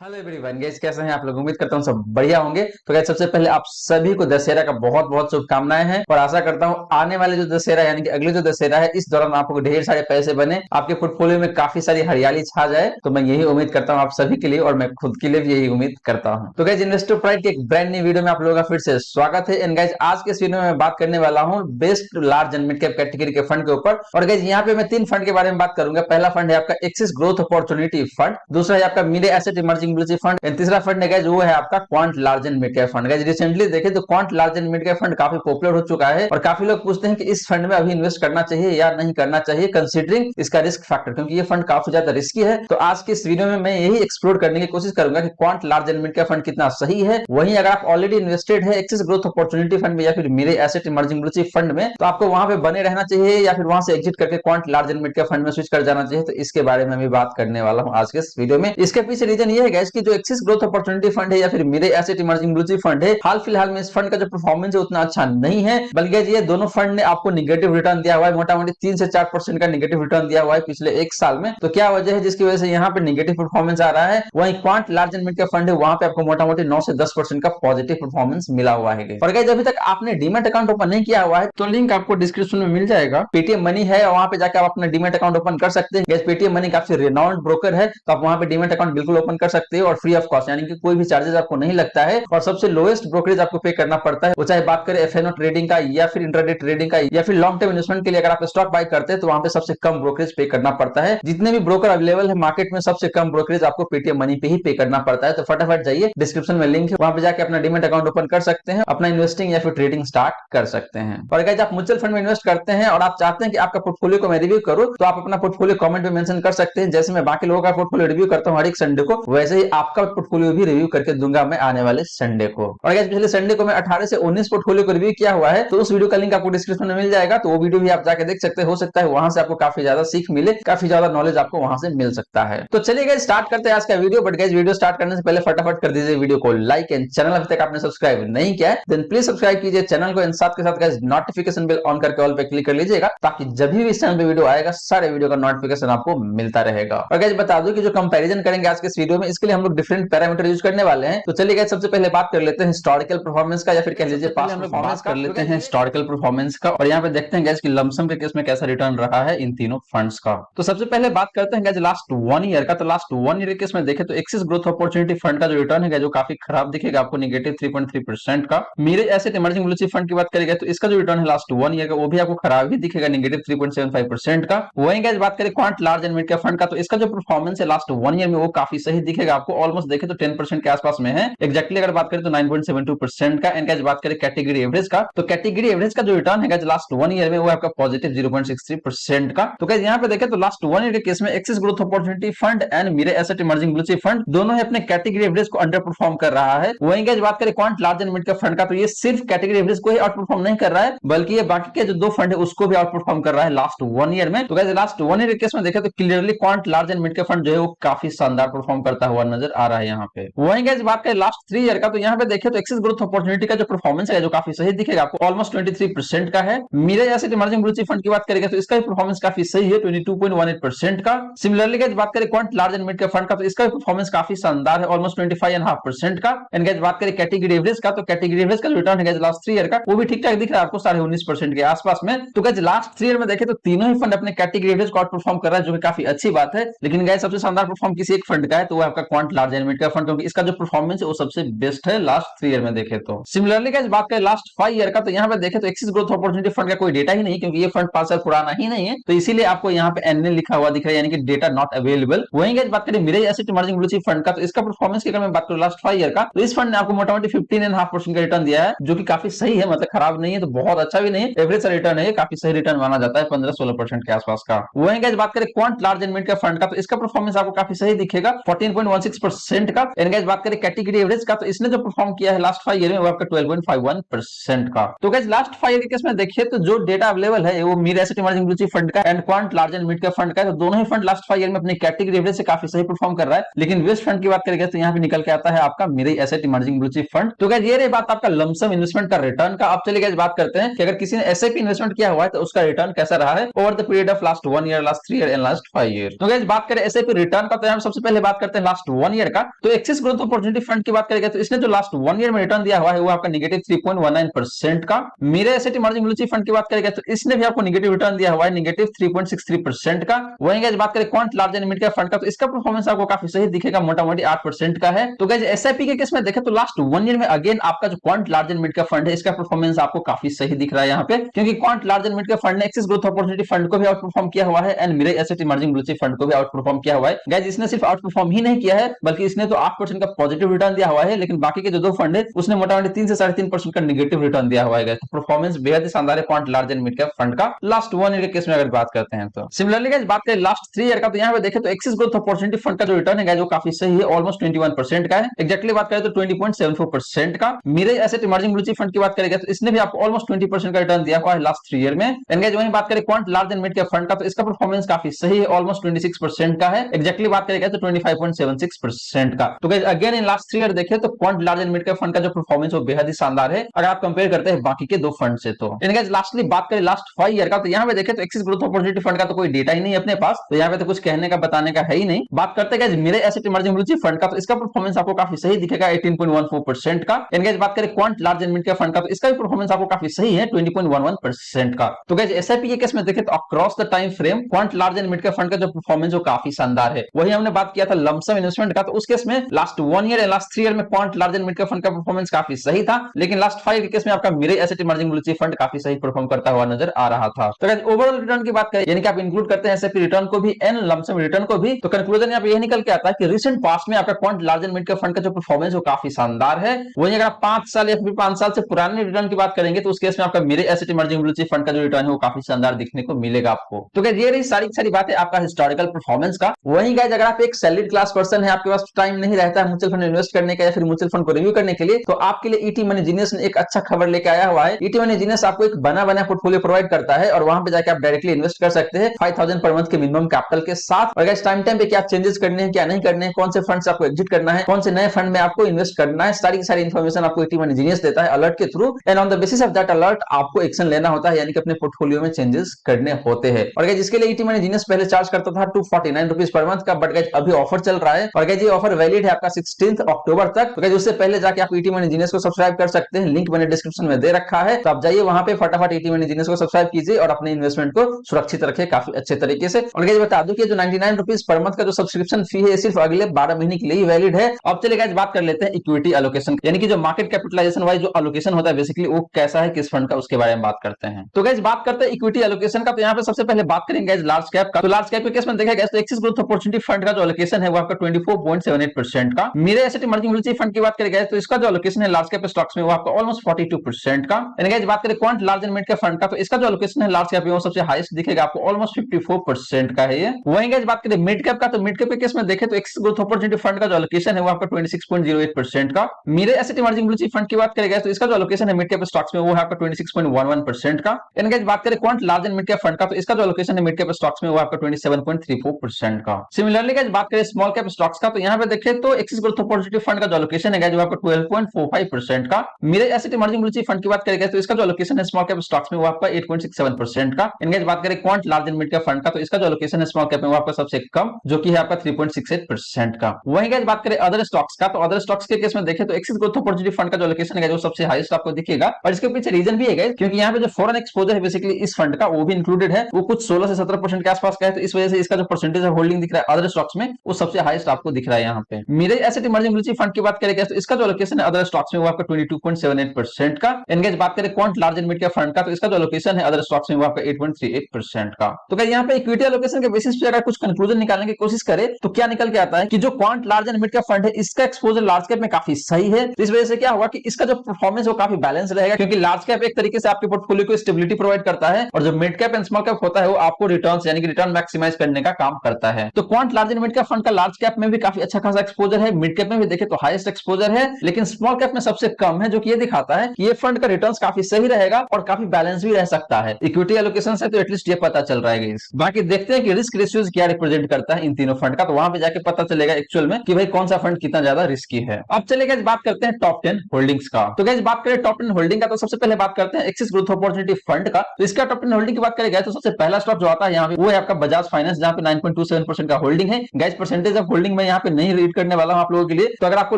Hello everyone guys, कैसे हैं आप लोग। उम्मीद करता हूँ सब बढ़िया होंगे। तो गाइस सबसे पहले आप सभी को दशहरा का बहुत बहुत शुभकामनाएं हैं और आशा करता हूँ आने वाले जो दशहरा यानी कि अगले जो दशहरा है, इस दौरान आपको ढेर सारे पैसे बने, आपके पोर्टफोलियो में काफी सारी हरियाली छा जाए। तो मैं यही उम्मीद करता हूँ आप सभी के लिए और मैं खुद के लिए भी यही उम्मीद करता हूँ। तो गाइस इन्वेस्टर प्राइड की एक ब्रांड न्यू वीडियो में आप लोगों का फिर से स्वागत है। एंड गाइस आज के इस वीडियो में मैं बात करने वाला हूँ best large and mid cap category के फंड के ऊपर। और गाइस यहाँ पे मैं 3 फंड के बारे में बात करूंगा। पहला फंड है आपका एक्सिस ग्रोथ अपॉर्चुनिटी फंड, दूसरा है आपका mid asset emerging blue chip fund, तीसरा फंड है गाइस वो है आपका quant large and mid cap fund. Guys recently देखें तो quant large and mid cap fund काफी पॉपुलर हो चुका है और काफी लोग पूछते हैं कि इस फंड में अभी इन्वेस्ट करना चाहिए या नहीं करना चाहिए, कंसीडरिंग इसका रिस्क फैक्टर, क्योंकि ये फंड काफी ज्यादा रिस्की है। तो आज के इस वीडियो में मैं यही एक्सप्लोर करने की कोशिश करूंगा कि quant large and mid cap fund कितना सही है। वहीं अगर आप ऑलरेडी इन्वेस्टेड है एक्सिस ग्रोथ अपॉर्चुनिटी फंड में या फिर मेरे asset emerging blue chip fund में, तो आपको वहां पे बने रहना चाहिए या फिर वहां से एग्जिट करके quant large and mid cap fund में स्विच कर जाना चाहिए। तो इसके बारे में भी बात करने वाला हूं आज के इस वीडियो में। इसके पीछे रीजन ये है गाइस कि जो एक्सिस ग्रोथ अपॉर्चुनिटी फंड है या फिर मेरे asset emerging blue chip fund है, हाल फिलहाल में इस फंड का जो परफॉर्मेंस है उतना अच्छा नहीं है, बल्कि ये दोनों फंड ने आपको निगेटिव रिटर्न दिया हुआ है। मोटा मोटी 3 से 4% का निगेटिव रिटर्न दिया हुआ है पिछले 1 साल में। तो क्या वजह है जिसकी वजह से यहाँ पे निगेटिव परफॉर्मेंस आ रहा है। वहीं quant large and mid cap fund है, वहां पे आपको मोटा मोटी 9 से 10% का पॉजिटिव परफॉर्मेंस मिला हुआ है। और गाइस अभी तक आपने डीमैट अकाउंट ओपन नहीं किया हुआ है तो लिंक आपको डिस्क्रिप्शन में मिल जाएगा। पेटीएम मनी है, वहां पे जाकर आप अपना डीमैट अकाउंट ओपन कर सकते हैं। गाइस पेटीएम मनी काफी रिनाउंड ब्रोकर है, तो आप वहां पे डीमैट अकाउंट बिल्कुल ओपन कर सकते हैं और फ्री ऑफ कॉस्ट, यानी कि कोई भी चार्जेस आपको नहीं लगता है और सबसे लोएस्ट ब्रोकरेज आपको पे करना पड़ता है। वो चाहे बात करें एफएनओ ट्रेडिंग का या फिर इंट्राडे ट्रेडिंग का या फिर लॉन्ग टर्म इन्वेस्टमेंट के लिए अगर आप स्टॉक बाय करते हैं तो वहां पे सबसे कम ब्रोकरेज पे करना पड़ता है। जितने भी ब्रोकर अवेलेबल है मार्केट में, सबसे कम ब्रोकरेज आपको पेटीएम मनी पे ही पे करना पड़ता है। तो फटाफट जाइए, डिस्क्रिप्शन में लिंक है, वहां पे जाके अपना डीमैट अकाउंट ओपन कर सकते हैं, अपना इन्वेस्टिंग या फिर ट्रेडिंग स्टार्ट कर सकते हैं। और अगर आप म्यूचुअल फंड में इन्वेस्ट करते हैं और आप चाहते हैं कि आपका पोर्टफोलियो को मैं रिव्यू करूं, तो आप अपना पोर्टफोलियो कमेंट में मेंशन कर सकते हैं। जैसे मैं बाकी लोगों का पोर्टफोलियो रिव्यू करता हूं हर एक संडे को, वैसे ही आपका पोर्टफोलियो भी रिव्यू करके दूंगा मैं आने वाले संडे को। और गाइस पिछले संडे को मैं 18 से 19 पोर्टफोलियो को रिव्यू किया हुआ है, तो उस वीडियो का लिंक आपको डिस्क्रिप्शन में मिल जाएगा। तो वो वीडियो भी आप जाके देख सकते हो सकता है वहां से आपको काफी ज्यादा सीख मिले, काफी ज्यादा नॉलेज आपको वहां से मिल सकता है। तो चलिए गाइस स्टार्ट करते हैं आज का video. But guys video start करने से पहले फटाफट कर दीजिए वीडियो को लाइक, एंड चैनल अभी तक आपने सब्सक्राइब नहीं किया है देन प्लीज सब्सक्राइब कीजिए चैनल को, एंड साथ के साथ गाइस नोटिफिकेशन बेल ऑन करके ऑल पे क्लिक कर लीजिएगा, ताकि जब भी इस चैनल पे वीडियो आएगा सारे वीडियो का नोटिफिकेशन आपको मिलता रहेगा। और गाइस बता दूं कि जो कंपैरिजन करेंगे आज के इस वीडियो में, इसके लिए हम लोग डिफरेंट पैरामीटर यूज करने वाले हैं। तो चलिए गाइस सबसे पहले बात कर लेते हैं हिस्टोरिकल परफॉर्मेंस का या फिर कह लीजिए पास्ट परफॉर्मेंस कर लेते हैं हिस्टोरिकल परफॉर्मेंस का। और यहाँ पे देखते हैं गाइस कि लमसम के केस में कैसा रिटर्न रहा है इन तीनों फंड्स का। तो सबसे पहले बात करते हैं गाइस लास्ट 1 ईयर का। तो लास्ट 1 ईयर के केस में देखें तो एक्सिस ग्रोथ अपॉर्चुनिटी फंड का जो रिटर्न है जो काफी खराब दिखेगा आपको, निगेटिव 3.3% का। मेरे asset emerging blue chip fund की बात करेंगे तो इसका जो रिटर्न है लास्ट 1 ईयर का वो भी आपको खराब ही दिखेगा, निगेटिव 3.75% का। वहीं गाइस बात करें Quant large and mid cap fund का, तो इसका जो परफॉर्मेंस है लास्ट 1 ईयर में वो काफी सही दिखेगा आपको, ऑलमोस्ट देखें तो 10% के आसपास में है। एक्जैक्टली अगर बात करें तो 9.72% का। एंड गाइस बात करें कैटेगरी एवरेज का, तो कैटेगरी एवरेज का जो रिटर्न है लास्ट 1 ईयर में वो आपका पॉजिटिव 0.63% का। तो गाइस यहाँ पे देखें तो लास्ट 1 ईयर के केस में Axis growth opportunity fund and Mirae asset emerging blue chip fund दोनों ही अपने कैटेगरी एवरेज को अंडर परफॉर्म कर रहा है। वहीं गाइस बात करें Quant large and mid cap fund का, तो ये सिर्फ कैटेगरी एवरेज को ही आउट परफॉर्म नहीं कर रहा है, बल्कि ये बाकी के जो 2 फंड है उसको भी आउट परफॉर्म कर रहा है लास्ट 1 ईयर में। तो गाइस लास्ट 1 ईयर के केस में देखें तो clearly quant large and mid cap fund जो है वो काफी शानदार परफॉर्म करता हुआ नजर आ रहा है यहाँ पे। वहीं गाइस बात करें लास्ट 3 ईयर का, तो यहाँ पे देखें तो एक्सिस ग्रोथ अपॉर्चुनिटी का जो परफॉर्मेंस है जो काफी सही दिखेगा आपको, ऑलमोस्ट 23% का है। मेरे asset emerging blue chip fund की बात करेंगे तो इसका भी परफॉर्मेंस काफी सही है, 22.18% का। सिमिलरली गाइस बात करें Quant large and mid cap fund का, तो इसका भी परफॉर्मेंस काफी शानदार है, ऑलमोस्ट 25.5% का। एंड गाइस बात करें कैटेगरी एवरेज का, तो कैटेगरी एवरेज का जो रिटर्न है गाइस लास्ट 3 ईयर का वो भी ठीक ठाक दिख रहा है आपको, 19.5% के आसपास में। तो गाइस लास्ट 3 ईयर में देखें तो तीनों ही फंड अपने कैटेगरी एवरेज को आउट परफॉर्म कर रहा है, जो कि काफी अच्छी बात है। लेकिन गाइस सबसे शानदार परफॉर्म किसी एक फंड का है, तो वो आपका quant large and mid cap fund, क्योंकि इसका जो परफॉर्मेंस है वो सबसे बेस्ट है लास्ट 3 ईयर में देखें तो। सिमिलरली गाइस बात करें लास्ट 5 ईयर का, तो यहाँ पे देखें तो एक्सिस ग्रोथ अपॉर्चुनिटी फंड का कोई डेटा ही नहीं, क्योंकि ये फंड 5 साल पुराना ही नहीं है, तो इसीलिए आपको यहाँ पे एनएल लिखा हुआ दिख रहा है, यानी कि डेटा नॉट अवेलेबल। वहीं गाइस बात करें मेरे asset emerging blue chip fund का, तो इसका परफॉर्मेंस की अगर मैं बात करूं लास्ट 5 ईयर का, तो इस फंड ने आपको मोटामोटी 15.5% का रिटर्न दिया है, जो कि काफी सही है, मतलब खराब नहीं है तो बहुत अच्छा भी नहीं है, एवरेज सा रिटर्न है, काफी सही रिटर्न माना जाता है 15-16% के आसपास का। वहीं गाइस बात करें Quant large and mid cap fund का, तो इसका परफॉर्मेंस आपको काफी सही दिखेगा, 14.16% का। एंड गाइस बात करें कैटेगरी एवरेज का, तो इसने जो परफॉर्म किया है लास्ट 5 ईयर में वो आपका 12.51% का। तो गाइस लास्ट 5 ईयर के केस में देखिए तो जो डेटा अवेलेबल है वो Mirae asset emerging blue chip fund का and Quant large and mid cap fund का, तो दोनों ही फंड लास्ट 5 ईयर में अपनी कैटेगरी एवरेज से काफी सही परफॉर्म कर रहा है। लेकिन वेस्ट फंड की बात करेंगे तो यहाँ पे निकल के आता है आपका मेरे asset emerging blue chip fund. तो गाइस ये रही बात आपका लमसम इन्वेस्टमेंट का रिटर्न का। अब चलिए गाइस बात करते हैं कि अगर किसी ने एसआईपी इन्वेस्टमेंट किया हुआ है तो उसका रिटर्न कैसा रहा है over the period of last 1 year, last 3 year and last 5 year. तो गाइस बात करें एसआईपी रिटर्न का, तो हम सबसे पहले बात करते हैं लास्ट लास्ट 1 ईयर का, तो एक्सिस ग्रोथ अपॉर्चुनिटी फंड की बात करेंगे तो इसने जो लास्ट 1 ईयर में रिटर्न दिया हुआ है वो आपका नेगेटिव 3.19% का। मेरे asset emerging blue chip fund की बात करेंगे तो इसने भी आपको नेगेटिव रिटर्न दिया हुआ है नेगेटिव 3.63% का। वहीं गाइस बात करें Quant large and mid cap fund का, तो इसका परफॉर्मेंस आपको काफी सही दिखेगा, मोटा मोटी 8% का है। तो गाइस एसआईपी के केस में देखें तो लास्ट 1 ईयर में अगेन आपका जो quant large and mid cap fund है इसका परफॉर्मेंस आपको काफी सही दिख रहा है यहाँ पे, क्योंकि quant large and mid cap fund ने एक्सिस ग्रोथ अपॉर्चुनिटी फंड को भी आउट परफॉर्म किया हुआ है and Mirae asset emerging blue chip fund को भी आउट परफॉर्म किया हुआ है। गाइस इसने सिर्फ आउट परफॉर्म ही नहीं किया है बल्कि इसने तो 8% का पॉजिटिव रिटर्न दिया हुआ है, लेकिन बाकी के जो दो फंड है उसने मोटा मोटी 3 से 3.5% का नेगेटिव रिटर्न दिया हुआ है। तो परफॉर्मेंस बेहद ही शानदार है quant large and mid cap fund का लास्ट 1 ईयर के केस में अगर बात करते हैं तो। सिमिलरली गाइस बात करें लास्ट 3 ईयर का, तो यहाँ पे देखें तो एक्सिस ग्रोथ अपॉर्चुनिटी फंड का जो रिटर्न है गाइस वो काफी सही है, ऑलमोस्ट 21% का है। एक्जैक्टली बात करें तो 20.74% का। मेरे asset emerging blue chip fund की बात करेंगे तो इसने भी आपको ऑलमोस्ट 20% का रिटर्न दिया हुआ है लास्ट 3 ईयर में। एंड गाइस वहीं बात करें Quant large and mid cap fund का, तो इसका परफॉर्मेंस काफी सही है, ऑलमोस्ट 26% का है। एक्जैक्टली बात करेंगे तो 25.76% का। तो guys again in last 3 year देखें तो quant large and mid cap fund का जो परफॉर्मेंस वो बेहद ही शानदार है अगर आप कंपेयर करते हैं बाकी के दो फंड से। तो गाइस लास्टली बात करें लास्ट 5 ईयर का, तो यहाँ पे देखें तो एक्सिस ग्रोथ अपॉर्चुनिटी फंड का तो कोई डेटा ही नहीं है अपने पास, तो यहाँ पे तो कुछ कहने का बताने का है ही नहीं। बात करते हैं गाइस मेरे asset emerging blue chip fund का, तो इसका परफॉर्मेंस आपको काफी सही दिखेगा 18.14% का। एंड गाइस बात करें Quant large and mid cap fund का, तो इसका भी परफॉर्मेंस आपको काफी सही है 20.11% का। तो गाइस एसआईपी के केस में देखें तो across the time frame quant large and mid cap fund का जो परफॉर्मेंस वो काफी शानदार है। वही हमने बात किया था लमसम इन्वेस्टमेंट का, तो उस केस में last 1 year and last 3 year में Quant large and mid cap fund का परफॉर्मेंस काफी सही था, लेकिन लास्ट 5 के केस में आपका मेरे asset emerging blue chip fund काफी सही परफॉर्म करता हुआ नजर आ रहा था। तो गाइस ओवरऑल रिटर्न की बात करें यानी कि आप इंक्लूड करते हैं एसआईपी रिटर्न को भी एंड लमसम रिटर्न को भी, तो कंक्लूजन यहाँ पे यही निकल के आता है कि रिसेंट पास्ट में आपका quant large and mid cap fund का जो परफॉर्मेंस वो काफी शानदार है। वहीं अगर आप 5 साल या फिर 5 साल से पुराने रिटर्न की बात करेंगे तो उस केस में आपका मेरे asset emerging blue chip fund का जो रिटर्न है वो काफी शानदार दिखने को मिलेगा आपको। तो गाइस ये रही सारी बातें आपका हिस्टोरिकल परफॉर्मेंस का। वहीं गाइस अगर आप एक सैलरीड क्लास पर्सन है, आपके पास टाइम नहीं रहता है म्यूचुअल फंड इन्वेस्ट करने का या फिर म्यूचुअल फंड को रिव्यू करने के लिए, तो आपके लिए ईटी मनी जीनियस ने एक अच्छा खबर लेके आया हुआ है। ईटी मनी जीनियस आपको एक बना पोर्टफोलियो प्रोवाइड करता है और वहां पे जाके आप डायरेक्टली इन्वेस्ट कर सकते हैं 5000 पर मंथ के मिनिमम कैपिटल के साथ। और गाइस टाइम पे क्या चेंजेस करने हैं क्या नहीं करने हैं, कौन से फंड्स आपको एग्जिट करना है, कौन से नए फंड में आपको इन्वेस्ट करना है, सारी इन्फॉर्मेशन आपको ईटी मनी जीनियस देता है अलर्ट के through. And on the basis of that alert आपको एक्शन लेना होता है, यानी कि अपने पोर्टफोलियो में चेंजेस करने होते हैं। और गाइस इसके लिए ईटी मनी जीनियस पहले चार्ज करता था 249 रुपीज पर मंथ का, बट गाइस अभी ऑफर चल रहा है और गाइस ये ऑफर वैलिड है आपका 16 अक्टूबर तक। तो गाइस उससे पहले जाके आप ईटी मनी जीनियस को सब्सक्राइब कर सकते हैं, लिंक मैंने डिस्क्रिप्शन में दे रखा है, तो आप जाइए वहां पे फटाफट ईटी मनी जीनियस को सब्सक्राइब कीजिए और अपने इन्वेस्टमेंट को सुरक्षित रखें काफी अच्छे तरीके से। और गाइस बता दूं कि जो 99 रुपीज पर मंथ का जो सब्सक्रिप्शन फी है सिर्फ अगले 12 महीने के लिए ही वैलिड है। अब चलिए गाइस बात कर लेते हैं इक्विटी एलोकेशन, यानी कि जो मार्केट कैपिटलाइजेशन वाइज जो एलोकेशन होता है बेसिकली वो कैसा है किस फंड का, उसके बारे में बात करते हैं। तो गाइस बात करते हैं इक्विटी एलोकेशन का, तो यहाँ पे सबसे पहले बात करेंगे गाइस लार्ज कैप का। तो लार्ज कैप के केस में देखा गया तो एक्सिस ग्रोथ अपॉर्चुनिटी फंड का जो एलोकेशन है वो आपका 24.78% का। मेरे asset emerging blue chip fund की बात करेंगे तो इसका जो एलोकेशन है लार्ज कैप स्टॉक्स में वो आपका ऑलमोस्ट 42% का। यानी गाइस बात करें Quant large and mid cap fund का, तो इसका जो एलोकेशन है लार्ज कैप में वो सबसे हाईएस्ट दिखेगा आपको, ऑलमोस्ट 54% का है ये। वहीं गाइस बात करें मिड कैप का, तो मिड कैप के केस में देखें तो एक्सिस ग्रोथ अपॉर्चुनिटी फंड का जो एलोकेशन है वो आपका 26.08% का। मेरे asset emerging blue chip fund की बात करेंगे तो इसका जो एलोकेशन है मिड कैप स्टॉक्स में वो है आपका 26.11% का। यानी गाइस बात करें Quant large and mid cap fund का, तो इसका जो एलोकेशन है मिड कैप स्टॉक्स में वो आपका 27.34% का। सिमिलरली गाइस बात करें स्मॉल कैप स्टॉक्स का, तो यहाँ पे देखें तो एक्सिस ग्रोथ अपॉर्चुनिटी फंड का जो एलोकेशन है जो आपका 12.45% का। मेरे asset emerging blue chip fund की बात करेंगे तो इसका जो एलोकेशन है स्मॉल कैप स्टॉक्स में वो आपका 8.67% का। इन गाइस बात करें Quant large and mid cap fund का, तो इसका जो एलोकेशन है स्मॉल कैप में वो आपका सबसे कम जो कि है आपका 3.68% का। वहीं गाइस बात करें अदर स्टॉक्स का, तो अदर स्टॉक्स के केस में देखें तो एक्सिस ग्रोथ अपॉर्चुनिटी फंड का जो एलोकेशन है जो सबसे हाईएस्ट आपको दिखेगा। और इसके पीछे रीजन भी है गाइस, क्योंकि यहाँ पे जो फॉरेन एक्सपोजर है बेसिकली इस फंड का वो भी इंक्लूडेड है, वो कुछ 16 से 17% के आसपास का है, तो इस वजह से इसका जो परसेंटेज ऑफ होल्डिंग दिख रहा है अदर स्टॉक्स में वो सबसे हाईएस्ट आपको दिख रहा है यहाँ पे। मेरे asset emerging blue chip fund की बात करें तो इसका जो एलोकेशन है अदर स्टॉक्स में वो आपका 22.78% का। एंड बात करें Quant large and mid cap fund का, तो इसका जो एलोकेशन है अदर स्टॉक्स में वो आपका 8.38% का। तो गाइस यहाँ पे इक्विटी एलोकेशन के बेसिस पे अगर कुछ कंक्लूजन निकालने की कोशिश करें तो क्या निकल के आता है कि जो quant large and mid cap fund है इसका एक्सपोजर लार्ज कैप में काफी सही है। तो इस वजह से क्या होगा कि इसका जो परफॉर्मेंस वो काफी बैलेंस रहेगा, क्योंकि लार्ज कैप एक तरीके से आपके पोर्टफोलियो को स्टेबिलिटी प्रोवाइड करता है और जो mid cap and small cap होता है वो आपको रिटर्न्स यानी कि रिटर्न मैक्सिमाइज करने का काम करता है। तो quant large and mid cap fund का लार्ज कैप में भी काफी अच्छा खासा एक्सपोजर है, मिड कैप में भी देखे तो हाईएस्ट एक्सपोजर है, लेकिन स्मॉल कैप में सबसे कम है, जो कि ये दिखाता है कि ये फंड का रिटर्न्स काफी सही रहेगा और काफी बैलेंस भी रह सकता है। इक्विटी एलोकेशन से तो एटलीस्ट ये पता चल रहा है गाइस। बाकी देखते हैं कि रिस्क रेशियोज क्या रिप्रेजेंट करता है इन तीनों फंड का, तो वहां पे जाके पता चलेगा एक्चुअल में कि भाई कौन सा फंड कितना ज्यादा रिस्की है। अब चलिए गाइस बात करते हैं टॉप 10 होल्डिंग्स का। तो गाइस बात करें टॉप 10 होल्डिंग का, तो सबसे पहले बात करते हैं एक्सिस ग्रोथ अपॉर्चुनिटी फंड का। तो इसका टॉप 10 होल्डिंग की बात करें तो सबसे पहला स्टॉक जो आता है यहाँ पे वो है आपका बजाज फाइनेंस, जहां पे 9.27% का होल्डिंग है। गाइस परसेंटेज ऑफ होल्डिंग मैं यहाँ पे नहीं रीड करने वाला हूँ आप लोगों के लिए। तो अगर आपको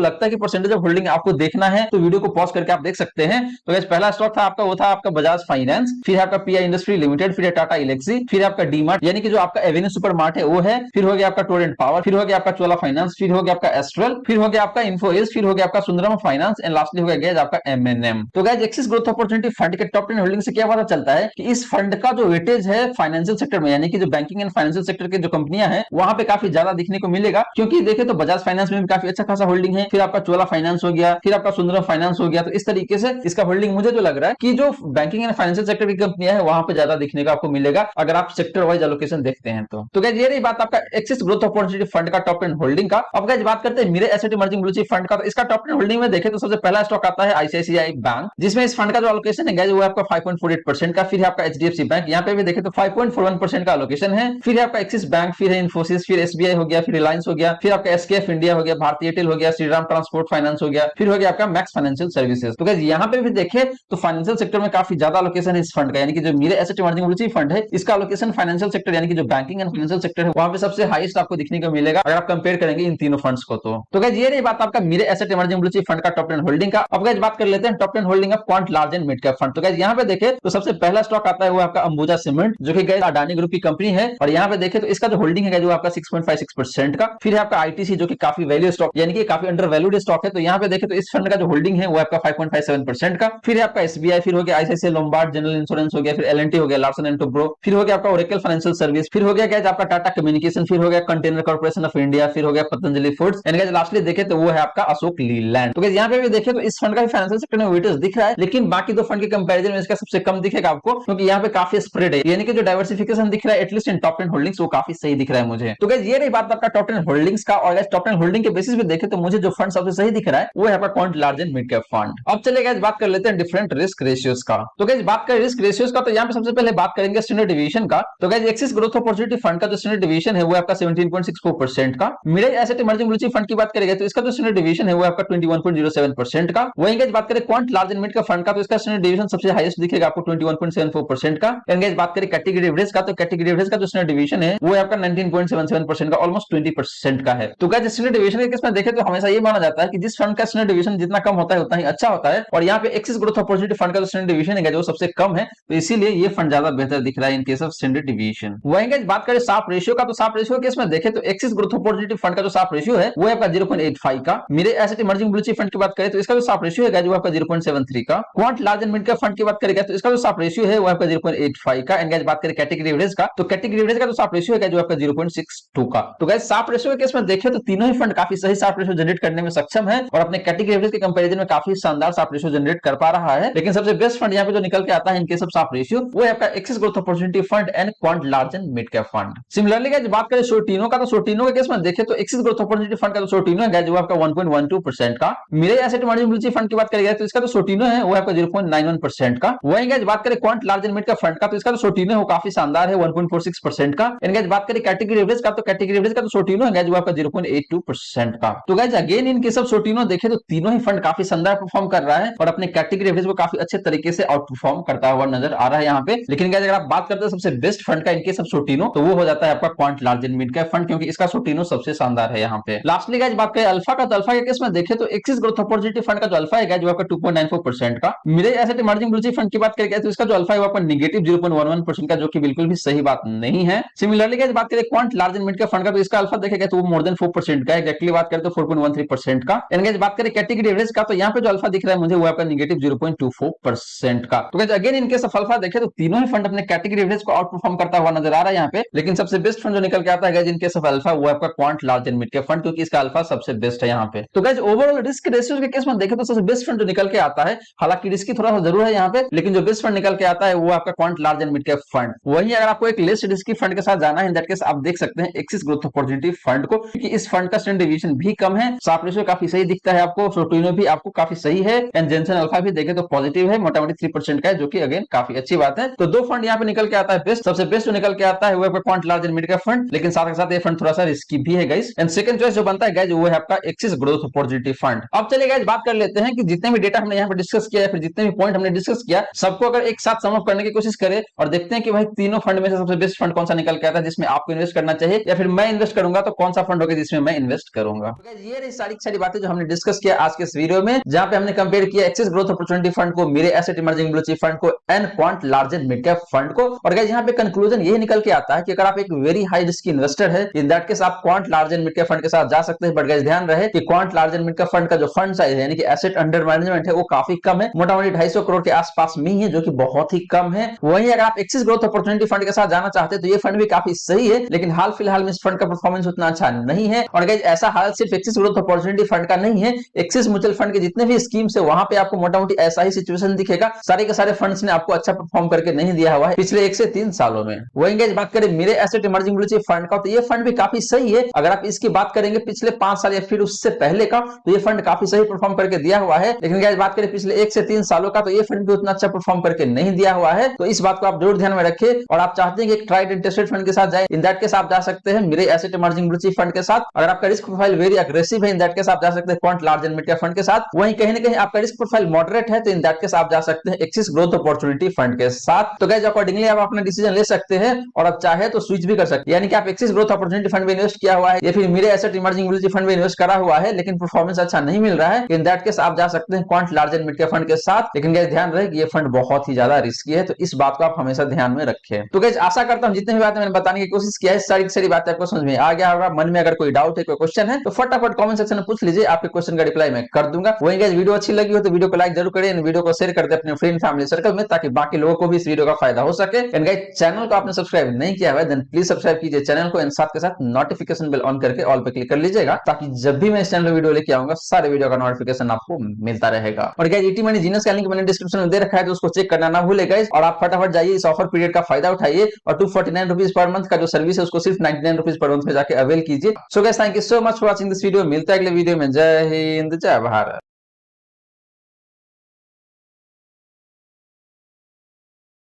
लगता है कि परसेंटेज ऑफ होल्डिंग आपको देखना है तो वीडियो को पॉज करके आप देख सकते हैं। तो गाइस पहला स्टॉक था आपका, वो था आपका बजाज फाइनेंस, फिर आपका पीआई इंडस्ट्री लिमिटेड, फिर टाटा इलेक्सी, फिर आपका डीमार्ट यानी कि जो आपका एवेन्यू सुपर मार्ट है वो है, फिर हो गया आपका टोरेंट पावर, फिर हो गया आपका चोला फाइनेंस, फिर हो गया आपका एस्ट्रल, फिर हो गया आपका इन्फोएज, फिर हो गया आपका सुंदरम फाइनेंस एंड लास्टली हो गया गाइस आपका एमएनएम। तो guys axis growth opportunity fund के टॉप 10 होल्डिंग से क्या पता चलता है कि इस फंड का जो वेटेज है फाइनेंशियल सेक्टर में, यानी कि जो बैंकिंग एंड फाइनेंशियल सेक्टर के जो कंपनियां हैं वहां पे काफी ज्यादा दिखने को मिलेगा। क्योंकि देखे तो बजाज फाइनेंस में भी काफी अच्छा खासा होल्डिंग है, फिर आपका चोला फाइनेंस हो गया, फिर आपका सुंदरम फाइनेंस हो गया। तो इस तरीके से इसका होल्डिंग मुझे जो लग रहा है कि जो बैंकिंग एंड फाइनेंशियल सेक्टर की कंपनियां हैं वहां पे ज्यादा दिखने का आपको मिलेगा अगर आप सेक्टर वाइज एलोकेशन देखते हैं तो गाइस ये रही बात आपका एक्सिस ग्रोथ अपॉर्चुनिटी फंड का टॉप 10 होल्डिंग का। अब गाइस बात करते हैं मेरे asset emerging blue chip fund का। तो इसका टॉप 10 होल्डिंग में देखें तो सबसे पहला स्टॉक आता है आईसीआईसीआई बैंक, जिसमें इस फंड का जो एलोकेशन है गाइस वो आपका 5.48% का। फिर आपका एचडीएफसी बैंक, यहाँ पे भी देखें तो 5.41% का एलोकेशन है। फिर आपका एक्सिस बैंक, फिर है इन्फोसिस, फिर एसबीआई हो गया, फिर रिलायंस हो गया, फिर आपका एसकेएफ इंडिया हो गया, भारतीय एयरटेल हो गया, श्रीराम ट्रांसपोर्ट फाइनेंस हो गया, फिर हो गया आपका मैक्स फाइनेंशियल सर्विसेज। तो गाइस यहाँ पे भी देखें तो फाइनेंशियल सेक्टर में काफी ज्यादा एलोकेशन है इस फंड का, यानी कि जो मेरे asset emerging blue chip fund है इसका एलोकेशन फाइनेंशियल सेक्टर यानी कि जो बैंकिंग एंड फाइनेंशियल सेक्टर है वहां पे सबसे हाईएस्ट आपको दिखने को मिलेगा अगर आप कंपेयर करेंगे इन तीनों फंड्स को। तो गाइस ये रही बात आपका मेरे asset emerging blue chip fund का टॉप 10 होल्डिंग का। अब गाइस बात कर लेते हैं top 10 holding of quant large and mid cap fund. तो गाइस यहाँ पे देखें तो सबसे पहला स्टॉक आता है वो आपका अंबुजा सीमेंट, जो कि गाइस अडानी ग्रुप की कंपनी है। और यहाँ पे देखें तो इसका जो होल्डिंग है जो आपका 6.56% का। फिर है आपका आईटीसी जो कि काफी वैल्यू स्टॉक यानी कि काफी अंडर वैल्यूड स्टॉक है। तो यहाँ पे देखें तो इस फंड का जो होल्डिंग है वो आपका 5.57% का। फिर है आपका एसबीआई, फिर हो गया आईसीआईसीआई लोम्बार्ड जनरल इंश्योरेंस हो गया, फिर एलएनटी हो गया, लार्सन एंड टुब्रो, फिर हो गया आपका ओरेकल फाइनेंशियल सर्विस, फिर हो गया गाइस आपका टाटा कम्युनिकेशन, फिर हो गया कंटेनर कॉर्पोरेशन ऑफ इंडिया, फिर हो गया Patanjali foods and guys lastly देखें तो वो है आपका अशोक लीलैंड। तो गाइस यहाँ पे भी देखें तो इस फंड का फाइनेंशियल सेक्टर में वेटेज दिख रहा है, लेकिन बाकी दो फंड के कंपैरिजन में इसका सबसे कम दिखेगा आपको, क्योंकि यहाँ पे काफी स्प्रेड है, यानी कि जो डाइवर्सिफिकेशन दिख रहा है एटलीस्ट इन टॉप 10 होल्डिंग्स वो काफी सही दिख रहा है मुझे। तो गाइस ये रही बात आपका टॉप 10 होल्डिंग्स का। और गाइस टॉप 10 होल्डिंग के बेसिस पे देखें तो मुझे जो फंड सबसे सही दिख रहा है वो है आपका quant large and mid cap fund. अब चलिए गाइस बात कर लेते हैं डिफरेंट रिस्क रेशियोज का। तो गाइस बात करें रिस्क रेशियोज का तो यहाँ पे सबसे पहले बात करेंगे स्टैंडर्ड डिवीजन का। तो guys axis growth opportunity fund का जो स्टैंडर्ड डिवीजन है वो आपका 17.64% का। Mid asset emerging blue chip fund की बात करेंगे तो इसका जो स्टैंडर्ड डिवीजन है वो आपका 21.07% का। वहीं गाइस बात करें Quant large and mid cap fund का तो इसका स्टैंडर्ड डिवीजन सबसे हाईएस्ट दिखेगा आपको 21.74% का। एंड गाइस बात करें कैटेगरी एवरेज का तो कैटेगरी एवरेज का जो स्टैंडर्ड डिवीजन है वो है आपका 19.77% का, ऑलमोस्ट 20% का है। तो गाइस स्टैंडर्ड डिवीजन के केस में देखें तो हमेशा ये माना जाता है कि जिस फंड का स्टैंडर्ड डिवीजन जितना कम होता है उतना ही अच्छा होता है। और यहाँ पे एक्सिस ग्रोथ अपॉर्चुनिटी फंड का जो स्टैंडर्ड डिवीजन है जो सबसे कम है, तो इसीलिए ये फंड ज्यादा बेहतर दिख रहा है इन केस ऑफ स्टैंडर्ड डिवीजन। वहीं गाइस बात करें साफ रेशियो का तो साफ रेशियो के केस में देखें तो एक्सिस ग्रोथ अपॉर्चुनिटी फंड का जो साफ रेशियो है वो है आपका 0.85 का। मेरे asset emerging blue chip fund की बात करें तो इसका जो साफ रेशियो है वो आपका 0.73 का। Quant large and mid cap fund की बात करेंगे तो इसका जो साफ रेशियो है वो आपका 0.85 का। एंड गाइस बात करें कैटेगरी एवरेज का तो कैटेगरी एवरेज का जो साफ रेशियो है जो आपका 0.62 का। तो गाइस साफ रेशियो के केस में देखें तो तीनों ही फंड काफी सही साफ रेशियो जनरेट करने में सक्षम है और अपने कैटेगरी एवरेज के कंपैरिजन में काफी शानदार साफ रेशियो जनरेट कर पा रहा है। लेकिन सबसे बेस्ट फंड यहाँ पे जो निकल के आता है इनके सब साफ रेशियो वो है आपका axis growth opportunity fund and Quant large and mid cap fund. Similarly guys बात करें सोर्टिनो का तो सोर्टिनो के केस में देखें तो एक्सिस ग्रोथ अपॉर्चुनिटी फंड का जो सोर्टिनो है जो आपका 1.12% का। मेरे asset emerging blue chip fund की बात करेंगे तो इसका जो सोर्टिनो है वो आपका 0.91% का। वहीं गाइस बात करें Quant large and mid cap fund का तो इसका जो सोर्टिनो है वो काफी शानदार है 1.46% का। एंड गाइस बात करें कैटेगरी एवरेज का तो कैटेगरी एवरेज का जो सोर्टिनो है जो आपका 0.82% का। तो guys again in case of Sortino देखें तो तीनों ही फंड काफी शानदार परफॉर्म कर रहा है और अपने कैटेगरी एवरेज को काफी अच्छे तरीके से आउट परफॉर्म करता हुआ नजर आ रहा है यहाँ पे। लेकिन गाइस अगर आप बात करते हैं सबसे बेस्ट फंड का इनके सब सोर्टिनो तो वो हो जाता है आपका quant large and mid cap fund, क्योंकि इसका सोर्टिनो सबसे शानदार है यहाँ पे। लास्टली गाइस बात करें अल्फा का तो अल्फा के केस में देखें तो एक्सिस ग्रोथ अपॉर्चुनिटी फंड का जो अल्फा है जो आपका 2.94% का। मेरे asset emerging blue chip fund की बात करेंगे तो इसका जो अल्फा है वो आपका नेगेटिव 0.11% का, जो कि बिल्कुल भी सही बात नहीं है। सिमिलरली गाइस बात करें Quant large and mid cap fund का तो इसका अल्फा देखेगा तो वो मोर देन 4% का है। एक्चुअली बात करें तो 4.13% का। एंड गाइस बात करें कैटेगरी एवरेज का तो यहाँ पे जो अल्फा दिख रहा है मुझे वो आपका नेगेटिव 0.24% का। तो गाइस अगेन इनके सब अल्फा देखें तो तीनों ही फंड अपने कैटेगरी एवरेज को आउट परफॉर्म करता हुआ नजर आ रहा है यहाँ पे। लेकिन सबसे बेस्ट फंड जो निकल के आता है जिनके सब अल्फा वो आपका quant large and mid cap fund, क्योंकि इसका अल्फा सबसे बेस्ट है यहाँ पे। तो गाइस ओवरऑल रिस्क रेशियो के केस में देखें तो सबसे बेस्ट फंड जो निकल के आता है, हालांकि रिस्की थोड़ा सा जरूर है यहाँ पे, लेकिन जो बेस्ट फंड निकल के आता है वो आपका quant large and mid cap fund. वहीं अगर आपको एक लेस रिस्की फंड के साथ जाना है इन दैट केस आप देख सकते हैं एक्सिस ग्रोथ अपॉर्चुनिटी फंड को, क्योंकि इस फंड का स्टैंडर्ड डिवीजन भी कम है, साफ रेशियो काफी सही दिखता है आपको, सोर्टिनो भी आपको काफी सही है एंड जेनसन अल्फा भी देखें तो पॉजिटिव है, मोटामोटी 3% का है, जो कि अगेन काफी अच्छी बात है। तो दो फंड यहाँ पे निकल के आता है बेस्ट। सबसे बेस्ट जो निकल के आता है वो है quant large and mid cap fund, लेकिन साथ के साथ ये फंड थोड़ा सा रिस्की भी है गाइस। एंड सेकंड चॉइस जो बनता है गाइस वो है आपका एक्सिस ग्रोथ अपॉर्चुनिटी फंड। अब चलिए गाइस बात कर लेते हैं कि जितने भी डेटा हमने यहाँ पे डिस्कस किया है, फिर जितने भी पॉइंट हमने डिस्कस किया, सबको अगर एक साथ सम अप करने की कोशिश करें और देखते हैं कि भाई तीनों फंड में से सबसे बेस्ट फंड कौन सा निकल के आता है जिसमें आपको इन्वेस्ट करना चाहिए, या फिर मैं इन्वेस्ट करूंगा तो कौन सा फंड होगा जिसमें मैं इन्वेस्ट करूंगा। तो गाइस ये रही सारी बातें जो हमने डिस्कस किया आज के इस वीडियो में, जहां पे हमने कंपेयर किया एक्सिस ग्रोथ अपॉर्चुनिटी फंड को, Mirae asset emerging blue chip fund को and Quant large and mid cap fund को। और गाइस यहाँ पे कंक्लूजन यही निकल के आता है कि अगर आप एक वेरी हाई रिस्क इन्वेस्टर है, इन दैट केस आप quant large and mid cap fund के साथ जा सकते हैं। बट गाइस ध्यान रहे कि quant large and mid cap fund का जो फंड साइज है यानी कि एसेट अंडर मैनेजमेंट है वो काफी कम है, मोटा-मोटी 250 करोड़ के आसपास में ही है, जो कि बहुत ही कम है। वहीं अगर आप एक्सिस ग्रोथ अपॉर्चुनिटी फंड के साथ जाना चाहते हैं तो ये फंड भी काफी सही है, लेकिन हाल फिलहाल में इस फंड का परफॉर्मेंस उतना अच्छा नहीं है। और गाइस ऐसा हाल सिर्फ एक्सिस ग्रोथ अपॉर्चुनिटी फंड का नहीं है, एक्सिस म्यूचुअल फंड के जितने भी स्कीम्स है वहां पे आपको मोटा-मोटी ऐसा ही सिचुएशन दिखेगा। सारे के सारे फंड्स ने आपको अच्छा परफॉर्म करके नहीं दिया हुआ है पिछले 1 से 3 सालों में। वहीं गाइस बात करें मेरे asset emerging blue chip fund का, तो ये फंड भी काफी सही है। अगर आप इसकी बात करेंगे पिछले 5 साल या फिर उससे पहले का, तो ये फंड काफी सही परफॉर्म करके दिया हुआ है। लेकिन गाइस बात करें पिछले 1 से 3 सालों का, तो ये फंड भी उतना अच्छा परफॉर्म करके नहीं दिया हुआ है। तो इस बात को आप जरूर ध्यान में रखें। और आप चाहते हैं कि एक ट्राइड एंड टेस्टेड फंड के साथ जाए, इन दैट केस आप जा सकते हैं मेरे asset emerging blue chip fund के साथ। अगर आपका रिस्क प्रोफाइल वेरी अग्रेसिव है, इन दैट केस आप जा सकते हैं quant large and mid cap fund के साथ। वहीं कहीं ना कहीं आपका रिस्क प्रोफाइल मॉडरेट है, तो इन दैट केस आप जा सकते हैं एक्सिस ग्रोथ अपॉर्चुनिटी फंड के साथ। तो गाइस अकॉर्डिंगली आप अपना डिसीजन ले सकते हैं और आप चाहे तो स्विच भी कर सकते हैं, यानी कि आप एक्सिस ग्रोथ अपॉर्चुनिटी फंड में इन्वेस्ट किया हुआ है या फिर मेरे asset emerging blue chip fund में इन्वेस्ट करा हुआ है, लेकिन परफॉर्मेंस अच्छा नहीं मिल रहा है, इन दैट केस आप जा सकते हैं quant large and mid cap fund के साथ। लेकिन गाइस ध्यान रहे कि ये फंड बहुत ही ज्यादा रिस्की है, तो इस बात को आप हमेशा ध्यान में रखें। तो गाइस आशा करता हूं जितनी भी बातें मैंने बताने की कोशिश किया है, सारी बातें आपको समझ में आ गया होगा। मन में अगर कोई डाउट है, कोई क्वेश्चन है, तो फटाफट कमेंट सेक्शन में पूछ लीजिए, आपके क्वेश्चन का रिप्लाई मैं कर दूंगा। वहीं गाइस वीडियो अच्छी लगी हो तो वीडियो को लाइक जरूर करें, वीडियो को शेयर कर दे अपने फ्रेंड फैमिली सर्कल में, ताकि बाकी लोगों को भी इस वीडियो का फायदा हो सके। एंड गाइस चैनल को आपने सब्सक्राइब नहीं किया है देन प्लीज सब्सक्राइब कीजिए चैनल को, एंड साथ के साथ नोटिफिकेशन बेल ऑन करके ऑल पे क्लिक कर लीजिएगा, ताकि जब भी मैं इस चैनल पे वीडियो लेके आऊंगा सारे वीडियो का नोटिफिकेशन आपको मिलता रहेगा। और गाइस ईटी मनी जीनियस का लिंक मैंने डिस्क्रिप्शन में दे रखा है, तो उसको चेक करना ना भूले गाइस। और आप फटाफट जाइए इस ऑफर पीरियड का फायदा उठाइए और 249 रुपीज पर मंथ का जो सर्विस है उसको सिर्फ 99 रुपीज पर मंथ में जाके अवेल कीजिए। So guys thank you so much for watching this video. मिलता है अगले वीडियो में। जय हिंद, जय भारत।